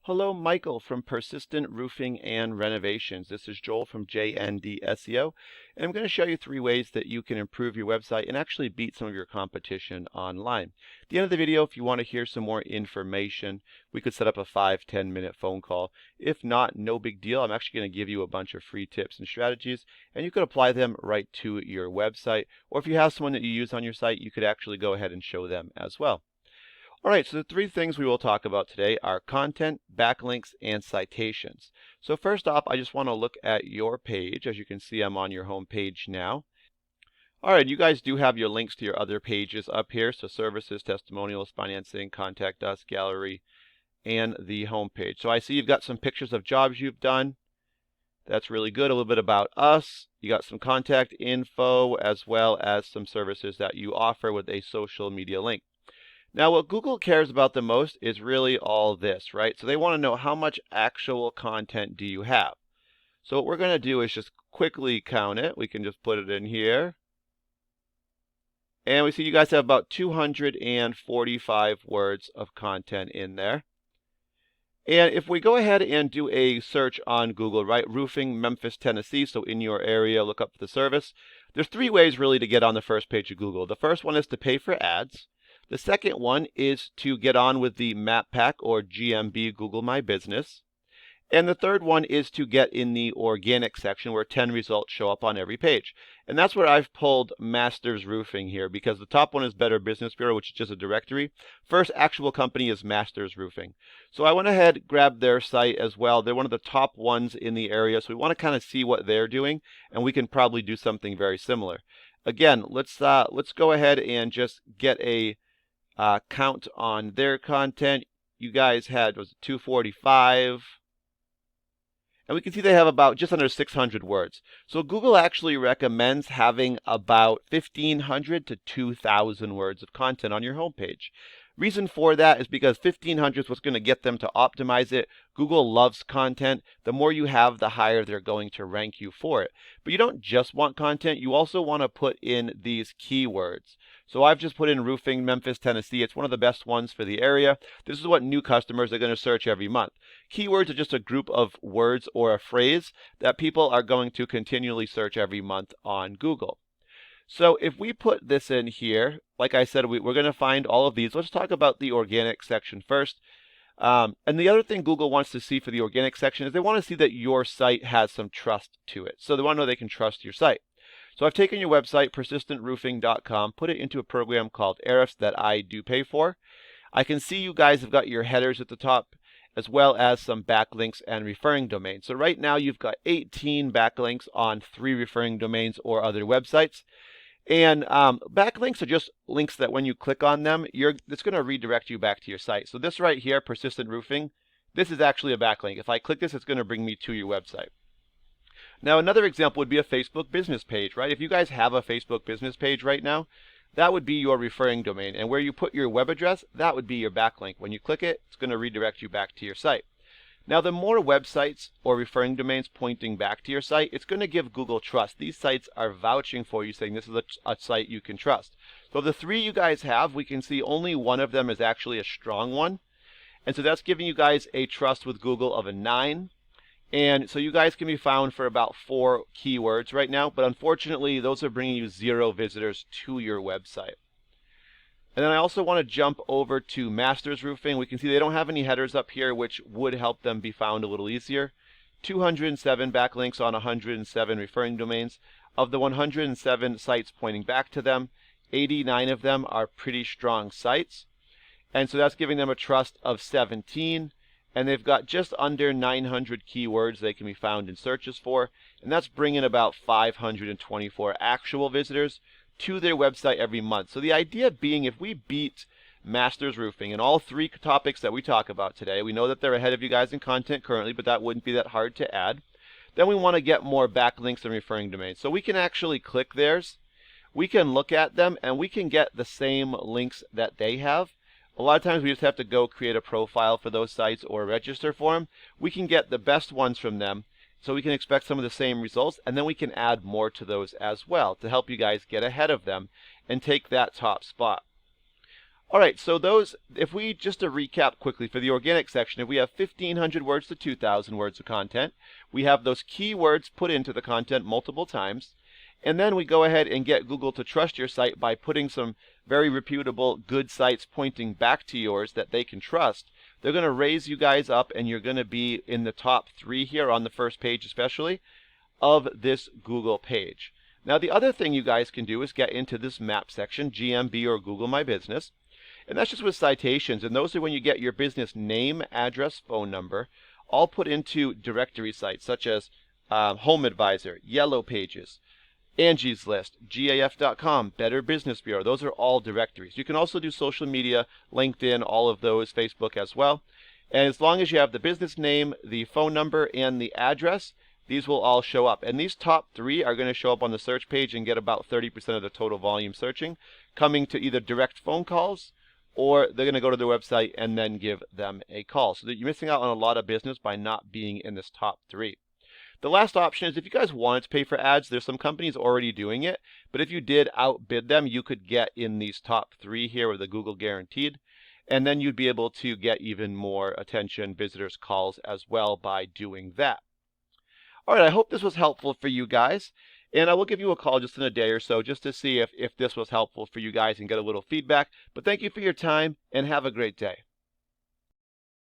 Hello, Michael from Persistent Roofing and Renovations. This is Joel from JND SEO, and I'm going to show you 3 ways that you can improve your website and actually beat some of your competition online. At the end of the video, if you want to hear some more information, we could set up a 5-10 minute phone call. If not, no big deal. I'm actually going to give you a bunch of free tips and strategies, and you could apply them right to your website. Or if you have someone that you use on your site, you could actually go ahead and show them as well. All right, so the 3 things we will talk about today are content, backlinks, and citations. So first off, I just want to look at your page. As you can see, I'm on your home page now. All right, you guys do have your links to your other pages up here. So services, testimonials, financing, contact us, gallery, and the home page. So I see you've got some pictures of jobs you've done. That's really good. A little bit about us. You got some contact info as well as some services that you offer with a social media link. Now, what Google cares about the most is really all this, right? So they want to know how much actual content do you have. So what we're going to do is just quickly count it. We can just put it in here. And we see you guys have about 245 words of content in there. And if we go ahead and do a search on Google, right, roofing, Memphis, Tennessee, so in your area, look up the service. There's 3 ways really to get on the first page of Google. The first one is to pay for ads. The second one is to get on with the Map Pack or GMB Google My Business. And the third one is to get in the organic section where 10 results show up on every page. And that's where I've pulled Masters Roofing here because the top one is Better Business Bureau, which is just a directory. First actual company is Masters Roofing. So I went ahead, grabbed their site as well. They're one of the top ones in the area. So we want to kind of see what they're doing, and we can probably do something very similar. Again, let's go ahead and just get a count on their content. You guys had, was it 245? And we can see they have about just under 600 words. So Google actually recommends having about 1,500 to 2,000 words of content on your homepage. Reason for that is because 1,500 is what's going to get them to optimize it. Google loves content. The more you have, the higher they're going to rank you for it. But you don't just want content. You also want to put in these keywords. So I've just put in roofing, Memphis, Tennessee. It's one of the best ones for the area. This is what new customers are going to search every month. Keywords are just a group of words or a phrase that people are going to continually search every month on Google. So if we put this in here, like I said, we're going to find all of these. Let's talk about the organic section first. And the other thing Google wants to see for the organic section is they want to see that your site has some trust to it. So they want to know they can trust your site. So I've taken your website, persistentroofing.com, put it into a program called Ahrefs that I do pay for. I can see you guys have got your headers at the top, as well as some backlinks and referring domains. So right now you've got 18 backlinks on 3 referring domains or other websites. And backlinks are just links that when you click on them, it's going to redirect you back to your site. So this right here, Persistent Roofing, this is actually a backlink. If I click this, it's going to bring me to your website. Now another example would be a Facebook business page, right? If you guys have a Facebook business page right now, that would be your referring domain. And where you put your web address, that would be your backlink. When you click it, it's going to redirect you back to your site. Now, the more websites or referring domains pointing back to your site, it's going to give Google trust. These sites are vouching for you, saying this is a site you can trust. So the 3 you guys have, we can see only one of them is actually a strong one. And so that's giving you guys a trust with Google of a 9. And so you guys can be found for about 4 keywords right now. But unfortunately, those are bringing you 0 visitors to your website. And then I also want to jump over to Masters Roofing. We can see they don't have any headers up here, which would help them be found a little easier. 207 backlinks on 107 referring domains. Of the 107 sites pointing back to them, 89 of them are pretty strong sites. And so that's giving them a trust of 17. And they've got just under 900 keywords they can be found in searches for. And that's bringing about 524 actual visitors to their website every month. So the idea being, if we beat Masters Roofing in all 3 topics that we talk about today, we know that they're ahead of you guys in content currently, but that wouldn't be that hard to add. Then we want to get more backlinks and referring domains. So we can actually click theirs, we can look at them, and we can get the same links that they have. A lot of times we just have to go create a profile for those sites or register for them. We can get the best ones from them. So we can expect some of the same results, and then we can add more to those as well to help you guys get ahead of them and take that top spot. All right, so those, if we just to recap quickly for the organic section, if we have 1,500 words to 2,000 words of content, we have those keywords put into the content multiple times, and then we go ahead and get Google to trust your site by putting some very reputable, good sites pointing back to yours that they can trust. They're going to raise you guys up, and you're going to be in the top 3 here on the first page especially of this Google page. Now the other thing you guys can do is get into this map section, GMB or Google My Business. And that's just with citations, and those are when you get your business name, address, phone number, all put into directory sites such as Home Advisor, Yellow Pages, Angie's List, GAF.com, Better Business Bureau. Those are all directories. You can also do social media, LinkedIn, all of those, Facebook as well. And as long as you have the business name, the phone number, and the address, these will all show up. And these top 3 are going to show up on the search page and get about 30% of the total volume searching, coming to either direct phone calls, or they're going to go to their website and then give them a call. So that you're missing out on a lot of business by not being in this top 3. The last option is if you guys wanted to pay for ads, there's some companies already doing it, but if you did outbid them, you could get in these top 3 here with the Google Guaranteed, and then you'd be able to get even more attention, visitors, calls as well by doing that. All right, I hope this was helpful for you guys. And I will give you a call just in a day or so just to see if this was helpful for you guys and get a little feedback. But thank you for your time and have a great day.